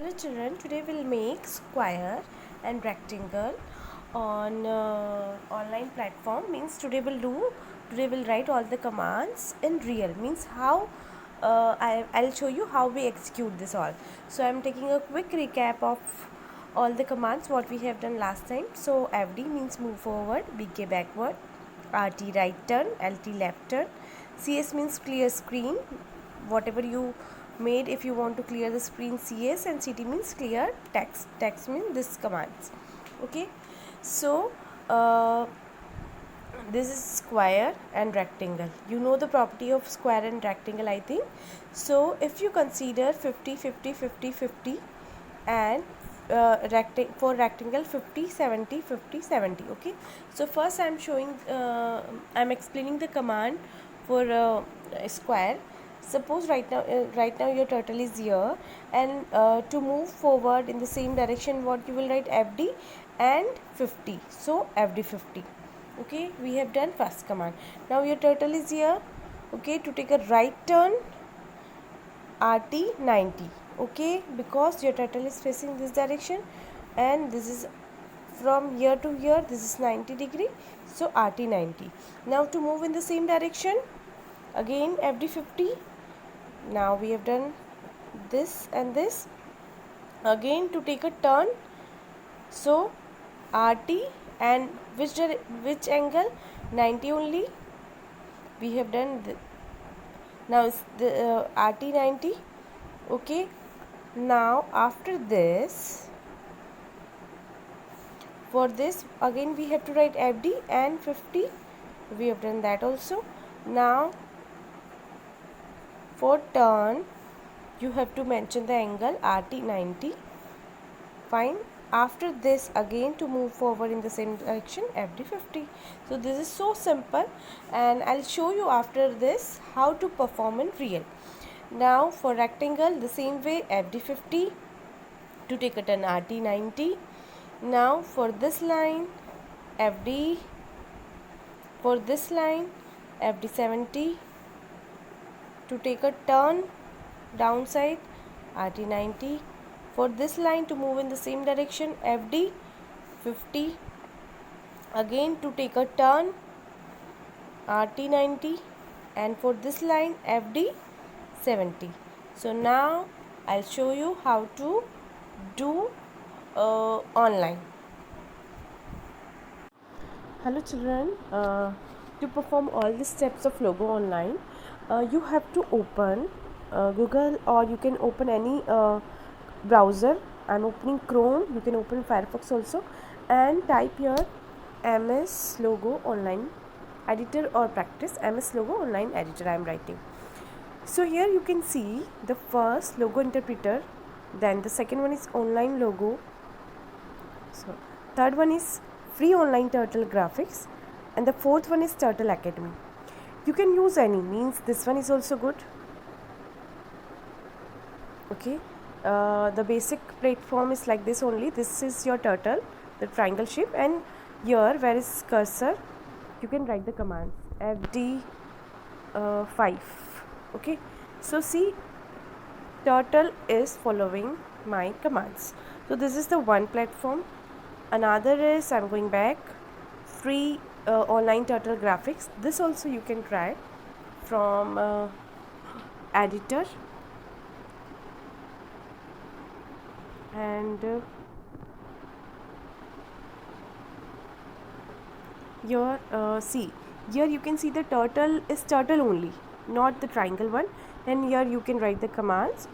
Hello children, today we'll make square and rectangle on online platform. Means today we'll write all the commands in real. Means how I'll show you how we execute this all. So I'm taking a quick recap of all the commands what we have done last time. So FD means move forward, BK backward, RT right turn, LT left turn, CS means clear screen, whatever you made. If you want to clear the screen, CS, and CT means clear text means this commands. Okay, so this is square and rectangle. You know the property of square and rectangle, I think. So if you consider 50 50 50 50 and for rectangle 50 70 50 70. Okay, so first I'm explaining the command for square. Suppose right now your turtle is here, and to move forward in the same direction, what you will write, FD and 50. So FD 50. Okay, we have done first command. Now your turtle is here. Okay, to take a right turn, RT 90. Okay, because your turtle is facing this direction and this is from here to here, this is 90 degree, so RT 90. Now to move in the same direction, again FD 50. Now we have done this and this. Again to take a turn, so RT and which angle, 90 only. We have done now it's the RT 90. Okay, now after this, for this again we have to write FD and 50. We have done that also. Now for turn you have to mention the angle RT 90. Fine. After this, again to move forward in the same direction, FD 50. So this is so simple, and I'll show you after this how to perform in real. Now for rectangle, the same way, FD 50 to take a turn, RT 90. Now for this line, FD, for this line, FD 70 to take a turn downside, RT 90. For this line to move in the same direction, FD 50. Again to take a turn, RT 90. And for this line, FD 70. So now I'll show you how to do online. Hello children, to perform all the steps of logo online, you have to open Google, or you can open any browser. I'm opening Chrome, you can open Firefox also, and type here MS Logo Online Editor or practice MS Logo Online Editor. I am writing. So here you can see the first logo interpreter, then the second one is online logo, so third one is free online turtle graphics, and the fourth one is Turtle Academy. You can use any, means this one is also good. Okay, the basic platform is like this only. This is your turtle, the triangle shape, and here where is cursor, you can write the commands FD 5. Okay, so see, turtle is following my commands. So this is the one platform. Another is, I'm going back, free online turtle graphics. This also you can try from editor, and here see, here you can see the turtle is turtle only, not the triangle one, and here you can write the commands.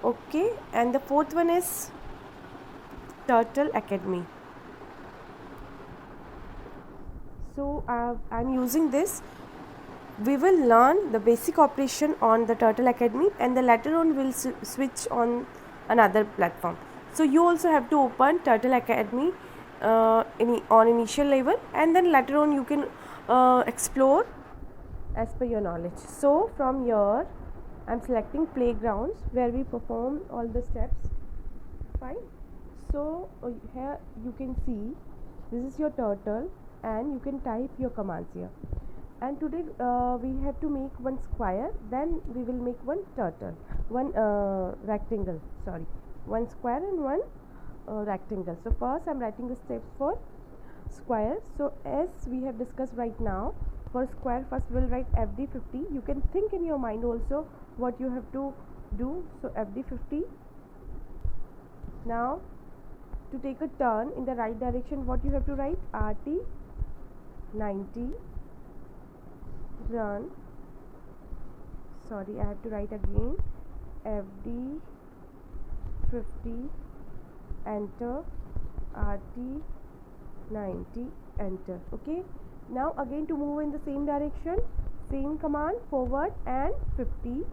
Okay, and the fourth one is Turtle Academy. So I'm using this. We will learn the basic operation on the Turtle Academy, and the later on we'll switch on another platform. So you also have to open Turtle Academy on initial level, and then later on you can explore as per your knowledge. So from here I'm selecting playgrounds where we perform all the steps. Fine. So here you can see this is your turtle, and you can type your commands here. And today we have to make one square, then we will make one turtle, one rectangle, sorry. one square and one rectangle. So first I'm writing the steps for square. So as we have discussed right now, for square first we'll write FD 50. You can think in your mind also what you have to do. So FD 50. Now to take a turn in the right direction, what you have to write? RT 90 run. Sorry, I have to write again. FD 50 enter, RT 90 enter. Okay, now again to move in the same direction, same command, forward and 50.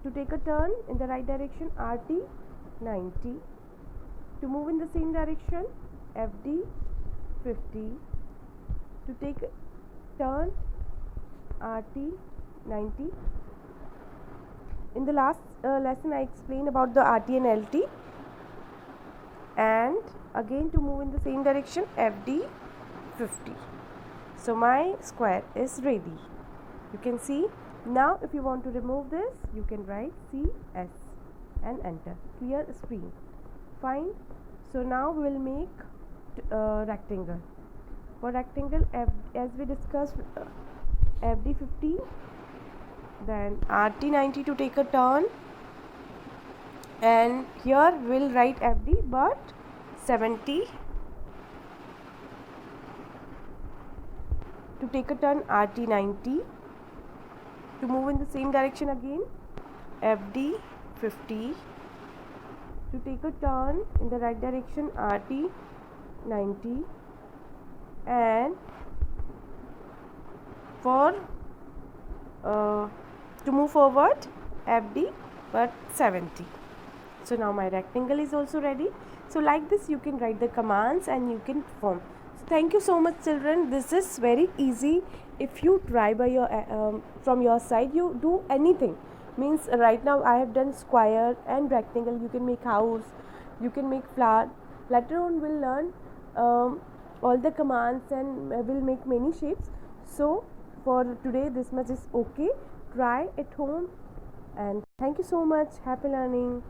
To take a turn in the right direction, RT 90. To move in the same direction, FD 50. To take a turn, RT 90. In the last lesson I explained about the RT and LT, and again to move in the same direction, FD 50. So my square is ready. You can see. Now if you want to remove this, you can write CS and enter. Clear screen. Fine. So now we will make rectangle. For rectangle, as we discussed, FD 50, then RT 90 to take a turn, and here we'll write FD but 70. To take a turn, RT 90. To move in the same direction again, FD 50. To take a turn in the right direction, RT 90. And for to move forward, FD but 70. So now my rectangle is also ready. So like this you can write the commands and you can perform. So thank you so much children. This is very easy. If you try by your from your side, you do anything. Means right now I have done square and rectangle. You can make house, you can make flower. Later on we'll learn all the commands and we'll make many shapes. So for today this much is okay. Try at home, and thank you so much. Happy learning.